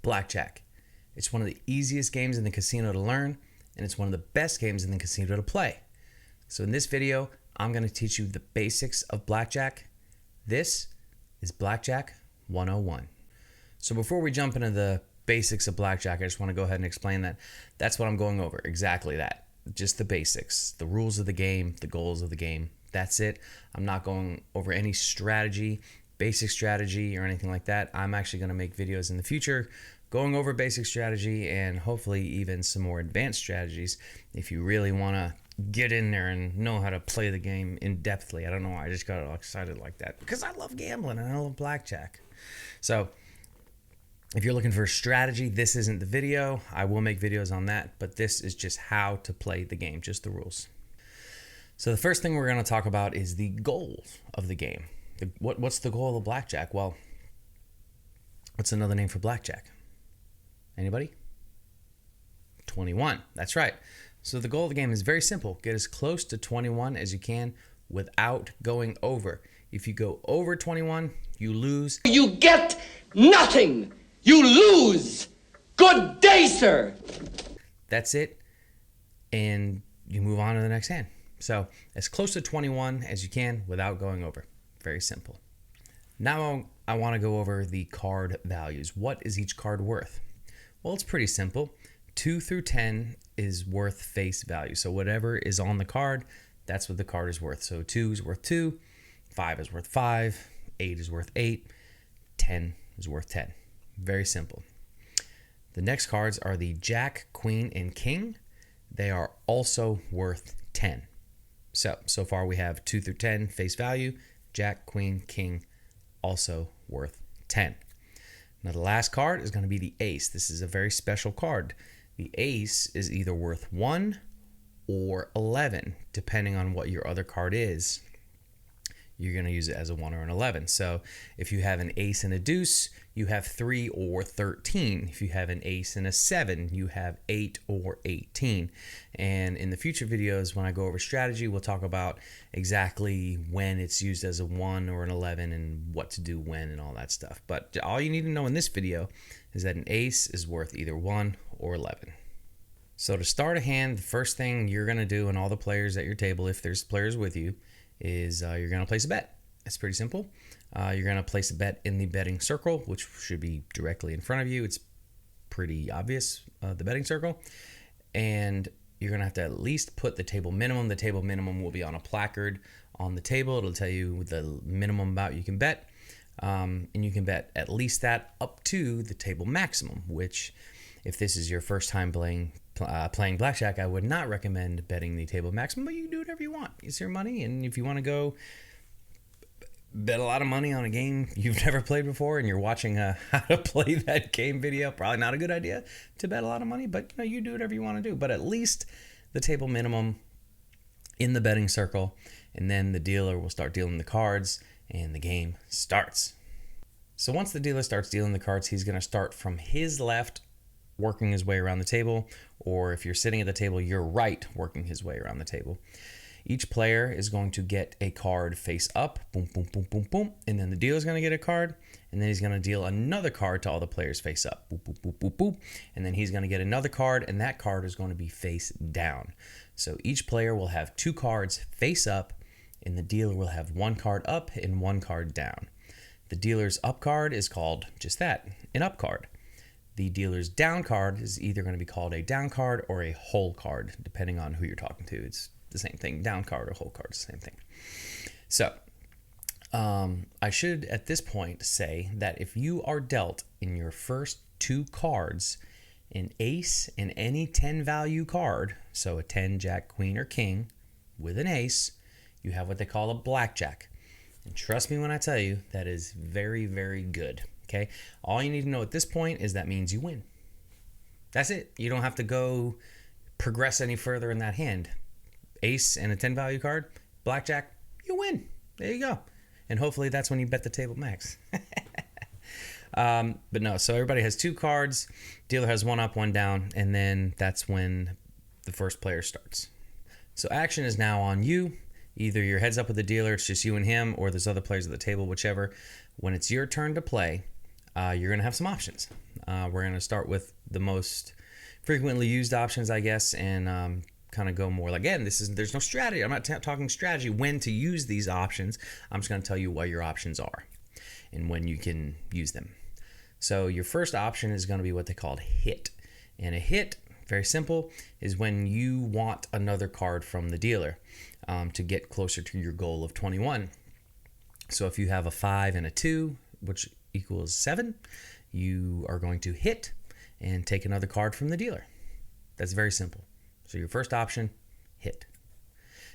Blackjack. It's one of the easiest games in the casino to learn, and it's one of the best games in the casino to play. So in this video, I'm going to teach you the basics of Blackjack. This is Blackjack 101. So before we jump into the basics of Blackjack, I just want to go ahead and explain that that's what I'm going over. Exactly that. Just the basics, the rules of the game, the goals of the game. That's it. I'm not going over any strategy, basic strategy or anything like that. I'm actually going to make videos in the future going over basic strategy and hopefully even some more advanced strategies if you really want to get in there and know how to play the game in depthly. I don't know why I just got all excited like that because I love gambling and I love blackjack. So if you're looking for a strategy, this isn't the video. I will make videos on that, but this is just how to play the game, just the rules. So the first thing we're going to talk about is the goals of the game. What's the goal of blackjack? Well, what's another name for blackjack? Anybody? 21. That's right. So the goal of the game is very simple. Get as close to 21 as you can without going over. If you go over 21, you lose. You get nothing. You lose. Good day, sir. That's it. And you move on to the next hand. So as close to 21 as you can without going over. Very simple. Now I want to go over the card values. What is each card worth? Well, it's pretty simple. 2 through 10 is worth face value. So whatever is on the card, that's what the card is worth. So 2 is worth 2, 5 is worth 5, 8 is worth 8, 10 is worth 10. Very simple. The next cards are the Jack, Queen, and King. They are also worth 10. So far we have 2 through 10 face value, Jack, Queen, King, also worth 10. Now the last card is going to be the Ace. This is a very special card. The Ace is either worth 1 or 11, depending on what your other card is. You're going to use it as a 1 or an 11. So if you have an ace and a deuce, you have 3 or 13. If you have an ace and a 7, you have 8 or 18. And in the future videos, when I go over strategy, we'll talk about exactly when it's used as a 1 or an 11 and what to do when and all that stuff. But all you need to know in this video is that an ace is worth either 1 or 11. So to start a hand, the first thing you're going to do, and all the players at your table, if there's players with you, is you're going to place a bet. It's pretty simple. You're going to place a bet in the betting circle, which should be directly in front of you. It's pretty obvious, the betting circle. And you're going to have to at least put the table minimum. The table minimum will be on a placard on the table. It'll tell you the minimum amount you can bet. And you can bet at least that up to the table maximum, which if this is your first time playing blackjack, I would not recommend betting the table maximum, but you can do whatever you want. It's your money, and if you want to go bet a lot of money on a game you've never played before and you're watching how to play that game video, probably not a good idea to bet a lot of money, but you do whatever you want to do. But at least the table minimum in the betting circle, and then the dealer will start dealing the cards, and the game starts. So once the dealer starts dealing the cards, he's going to start from his left, working his way around the table, or if you're sitting at the table, your right, working his way around the table. Each player is going to get a card face up, boom, boom, boom, boom, boom, and then the dealer's going to get a card, and then he's going to deal another card to all the players face up, boop, boop, boop, boop, boop, and then he's going to get another card, and that card is going to be face down. So each player will have 2 cards face up, and the dealer will have 1 card up and 1 card down. The dealer's up card is called just that, an up card. The dealer's down card is either going to be called a down card or a hole card, depending on who you're talking to. It's the same thing. Down card or hole card is the same thing. So I should at this point say that if you are dealt in your first 2 cards an ace and any 10 value card, so a 10, jack, queen, or king with an ace, you have what they call a blackjack. And trust me when I tell you, that is very, very good. Okay, all you need to know at this point is that means you win. That's it. You don't have to go progress any further in that hand. Ace and a 10 value card, blackjack, you win. There you go. And hopefully that's when you bet the table max. But no, so everybody has 2 cards. Dealer has 1 up, 1 down, and then that's when the first player starts. So action is now on you. Either your heads up with the dealer, it's just you and him, or there's other players at the table, whichever. When it's your turn to play, you're going to have some options. We're going to start with the most frequently used options, I guess, and kind of go more. Again, there's no strategy. I'm not talking strategy when to use these options. I'm just going to tell you what your options are and when you can use them. So your first option is going to be what they call hit. And a hit, very simple, is when you want another card from the dealer to get closer to your goal of 21. So if you have a 5 and a 2, which equals 7, you are going to hit and take another card from the dealer. That's very simple. So your first option, hit.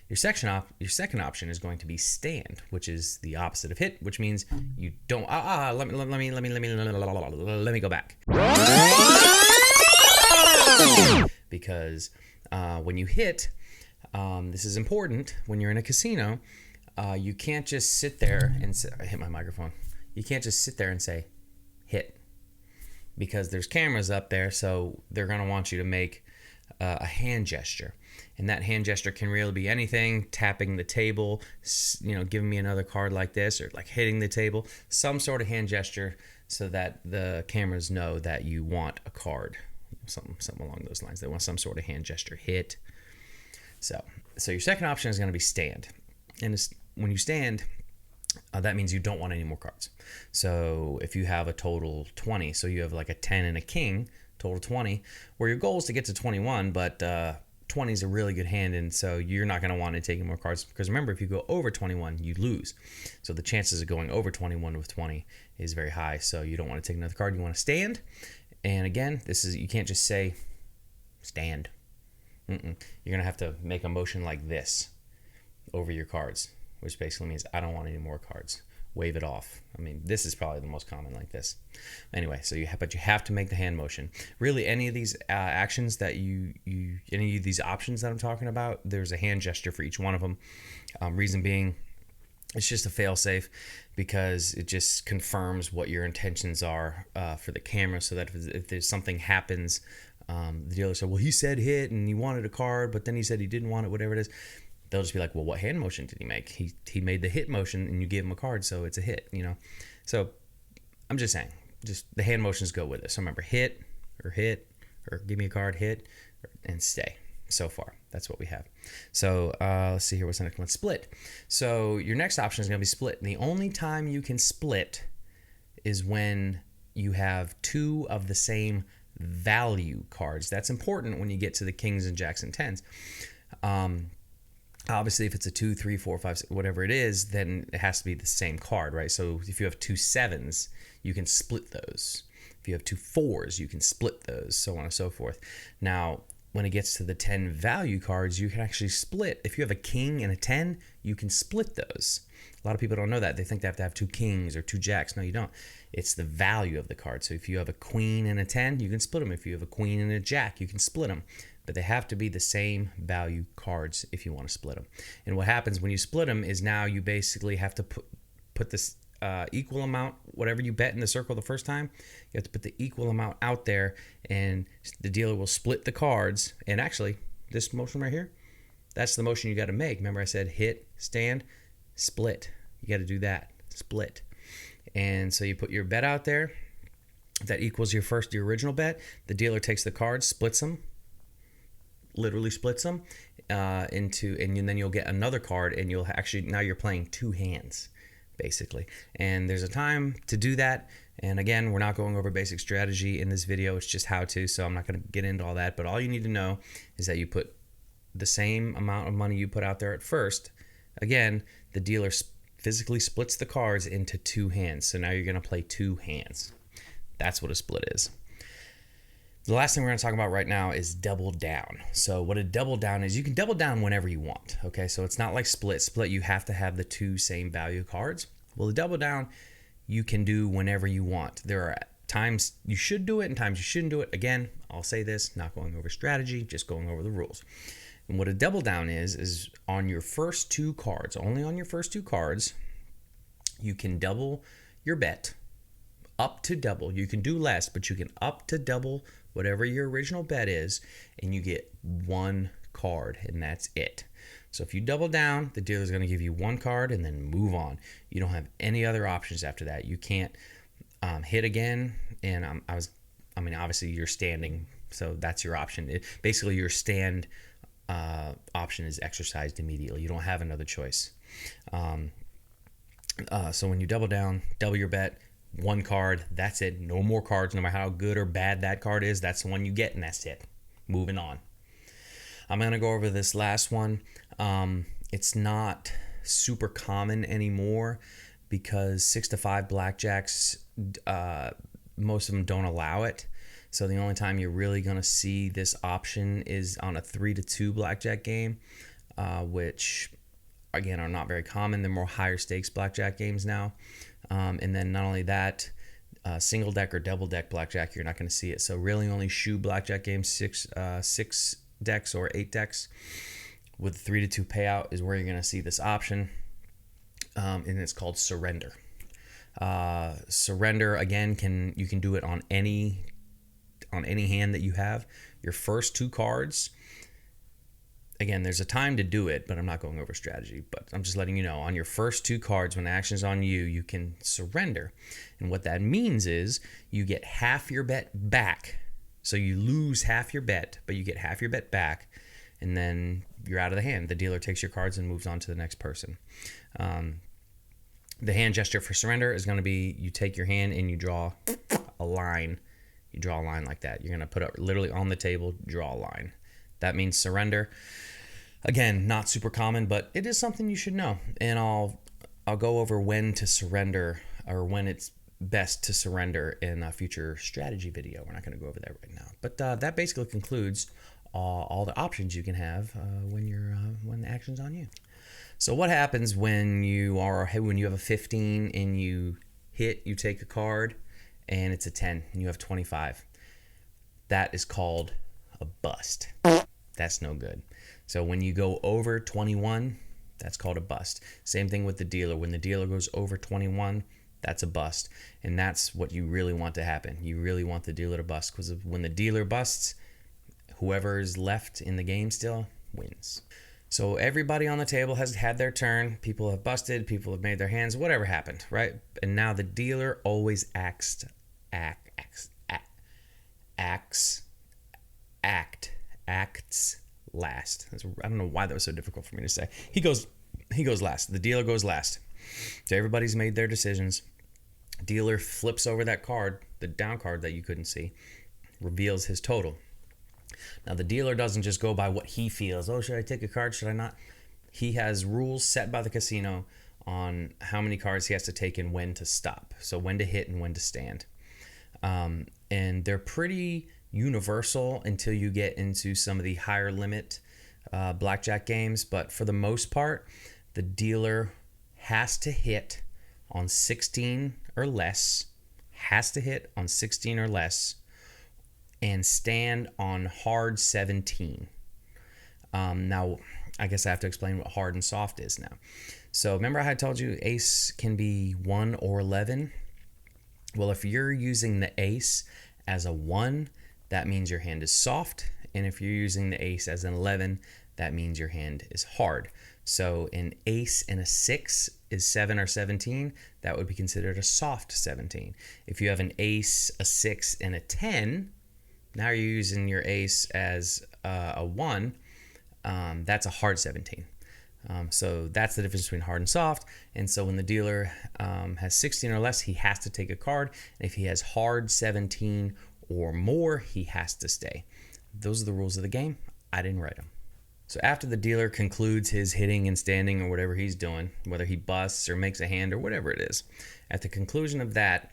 Your second option is going to be stand, which is the opposite of hit, which means you don't. Let me go back. Because when you hit, this is important. When you're in a casino, you can't just sit there and say, I hit my microphone. You can't just sit there and say, hit, because there's cameras up there, so they're gonna want you to make a hand gesture, and that hand gesture can really be anything: tapping the table, giving me another card like this, or like hitting the table, some sort of hand gesture, so that the cameras know that you want a card, something along those lines. They want some sort of hand gesture, hit. So your second option is going to be stand, and when you stand, that means you don't want any more cards. So if you have a total 20, so you have like a 10 and a king, total 20, where your goal is to get to 21, but 20 is a really good hand, and so you're not going to want to take any more cards, because remember, if you go over 21, you lose. So the chances of going over 21 with 20 is very high, so you don't want to take another card. You want to stand, and again, you can't just say stand. You're going to have to make a motion like this over your cards, which basically means I don't want any more cards. Wave it off. I mean, this is probably the most common, like this. Anyway, so you have to make the hand motion. Really, any of these actions that any of these options that I'm talking about, there's a hand gesture for each one of them. Reason being, it's just a fail-safe, because it just confirms what your intentions are for the camera, so that if there's something happens, the dealer said, well, he said hit and he wanted a card, but then he said he didn't want it, whatever it is. They'll just be like, well, what hand motion did he make? He made the hit motion, and you gave him a card, so it's a hit, So I'm just saying, just the hand motions go with it. So remember, hit, or give me a card, hit, and stay. So far, that's what we have. So let's see here. What's the next one? Split. So your next option is going to be split. And the only time you can split is when you have two of the same value cards. That's important when you get to the kings and jacks and tens. Obviously, if it's a 2, 3, 4, 5, 6, whatever it is, then it has to be the same card, right? So if you have 2 7s, you can split those. If you have 2 4s, you can split those, so on and so forth. Now, when it gets to the 10 value cards, you can actually split. If you have a king and a 10, you can split those. A lot of people don't know that. They think they have to have 2 kings or 2 jacks. No, you don't. It's the value of the card. So if you have a queen and a 10, you can split them. If you have a queen and a jack, you can split them. But they have to be the same value cards if you want to split them. And what happens when you split them is now you basically have to put this equal amount, whatever you bet in the circle the first time, you have to put the equal amount out there, and the dealer will split the cards. And actually, this motion right here, that's the motion you got to make. Remember I said hit, stand, split. You got to do that, split. And so you put your bet out there. That equals your original bet. The dealer takes the cards, splits them, literally splits them and then you'll get another card, and you'll actually, now you're playing 2 hands basically. And there's a time to do that, and again, we're not going over basic strategy in this video. It's just how to, so I'm not going to get into all that. But all you need to know is that you put the same amount of money you put out there at first. Again, the dealer physically splits the cards into 2 hands, so now you're going to play 2 hands. That's what a split is. The last thing we're going to talk about right now is double down. So what a double down is, you can double down whenever you want. Okay, so it's not like split. Split, you have to have the 2 same value cards. Well, the double down, you can do whenever you want. There are times you should do it and times you shouldn't do it. Again, I'll say this, not going over strategy, just going over the rules. And what a double down is on your first 2 cards, only on your first 2 cards, you can double your bet, up to double. You can do less, but you can up to double whatever your original bet is, and you get 1 card, and that's it. So if you double down, the dealer's going to give you 1 card and then move on. You don't have any other options after that. You can't hit again. And I mean, obviously you're standing, so that's your option. Basically, your stand option is exercised immediately. You don't have another choice. So when you double down, double your bet, one card, that's it. No more cards, no matter how good or bad that card is. That's the one you get, and that's it. Moving on. I'm going to go over this last one. It's not super common anymore because 6 to 5 blackjacks, most of them don't allow it. So the only time you're really going to see this option is on a 3 to 2 blackjack game, which again are not very common. They're more higher stakes blackjack games now. And then not only that, single deck or double deck blackjack, you're not going to see it. So really only shoe blackjack games, six decks or 8 decks with 3 to 2 payout is where you're going to see this option. And it's called surrender. Surrender again, you can do it on any hand that you have. Your first 2 cards, again, there's a time to do it, but I'm not going over strategy, but I'm just letting you know, on your first 2 cards, when the action's on you, you can surrender. And what that means is you get half your bet back. So you lose half your bet, but you get half your bet back, and then you're out of the hand. The dealer takes your cards and moves on to the next person. The hand gesture for surrender is going to be you take your hand and you draw a line. You draw a line like that. You're going to put it literally on the table, draw a line. That means surrender. Again, not super common, but it is something you should know. And I'll go over when to surrender, or when it's best to surrender in a future strategy video. We're not going to go over that right now. But that basically concludes all the options you can have when the action's on you. So what happens when you have a 15 and you take a card and it's a 10 and you have 25? That is called a bust. That's no good. So when you go over 21, that's called a bust. Same thing with the dealer. When the dealer goes over 21, that's a bust. And that's what you really want to happen. You really want the dealer to bust, because when the dealer busts, whoever is left in the game still wins. So everybody on the table has had their turn. People have busted. People have made their hands. Whatever happened, right? And now the dealer always acts last. I don't know why that was so difficult for me to say. He goes last. The dealer goes last. So everybody's made their decisions. Dealer flips over that card, the down card that you couldn't see, reveals his total. Now the dealer doesn't just go by what he feels. Oh, should I take a card? Should I not? He has rules set by the casino on how many cards he has to take and when to stop. So when to hit and when to stand. And they're pretty universal until you get into some of the higher limit blackjack games. But for the most part, the dealer has to hit on 16 or less, and stand on hard 17. Now, I guess I have to explain what hard and soft is now. So remember I had told you ace can be 1 or 11? Well, if you're using the ace as a 1, that means your hand is soft. And if you're using the ace as an 11, that means your hand is hard. So an ace and a 6 is 7 or 17. That would be considered a soft 17. If you have an ace, a 6, and a 10, now you're using your ace as a 1. That's a hard 17. So that's the difference between hard and soft. And so when the dealer has 16 or less, he has to take a card. And if he has hard 17 or more, he has to stay. Those are the rules of the game. I didn't write them. So after the dealer concludes his hitting and standing or whatever he's doing, whether he busts or makes a hand or whatever it is, at the conclusion of that,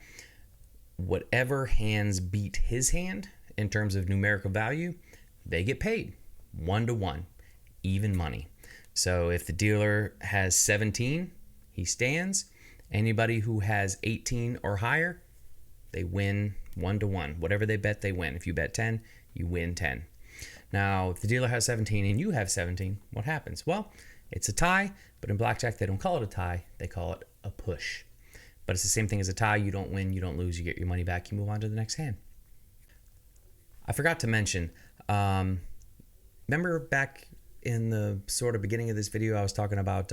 whatever hands beat his hand in terms of numerical value, they get paid 1-to-1, even money. So if the dealer has 17, he stands. Anybody who has 18 or higher, they win 1-to-1. Whatever they bet, they win. If you bet 10, you win 10. Now, if the dealer has 17 and you have 17, what happens? Well, it's a tie, but in blackjack, they don't call it a tie. They call it a push. But it's the same thing as a tie. You don't win, you don't lose, you get your money back, you move on to the next hand. I forgot to mention, remember back in the sort of beginning of this video, I was talking about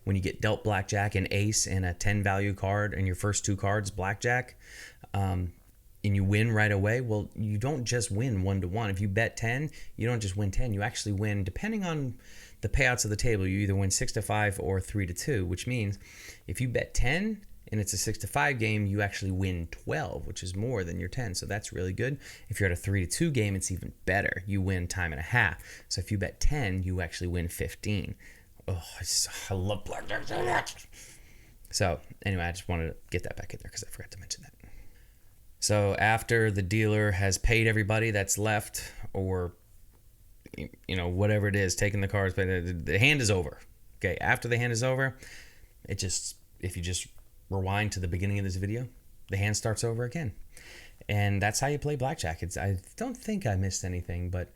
when you get dealt blackjack and ace and a 10 value card and your first 2 cards, blackjack. and you win right away, well, you don't just win 1-1. If you bet 10, you don't just win 10. You actually win, depending on the payouts of the table, you either win 6-5 or 3-2, which means if you bet 10 and it's a 6-5 game, you actually win 12, which is more than your 10. So that's really good. If you're at a 3-2 game, it's even better. You win time and a half. So if you bet 10, you actually win 15. Oh, I love blackjack so much. So anyway, I just wanted to get that back in there because I forgot to mention that. So after the dealer has paid everybody that's left, or whatever it is, taking the cards, but the hand is over. Okay, after the hand is over, if you just rewind to the beginning of this video, the hand starts over again, and that's how you play blackjack. I don't think I missed anything, but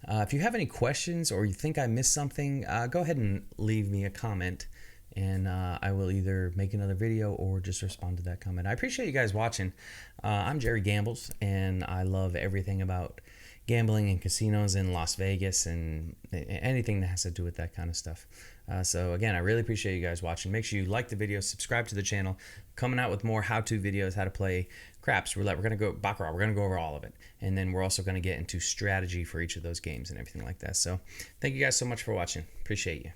if you have any questions or you think I missed something, go ahead and leave me a comment. And I will either make another video or just respond to that comment. I appreciate you guys watching. I'm Jerry Gambles, and I love everything about gambling and casinos in Las Vegas and anything that has to do with that kind of stuff. So again, I really appreciate you guys watching. Make sure you like the video, subscribe to the channel. Coming out with more how-to videos, how to play craps, roulette. We're going to go baccarat. We're going to go over all of it. And then we're also going to get into strategy for each of those games and everything like that. So thank you guys so much for watching. Appreciate you.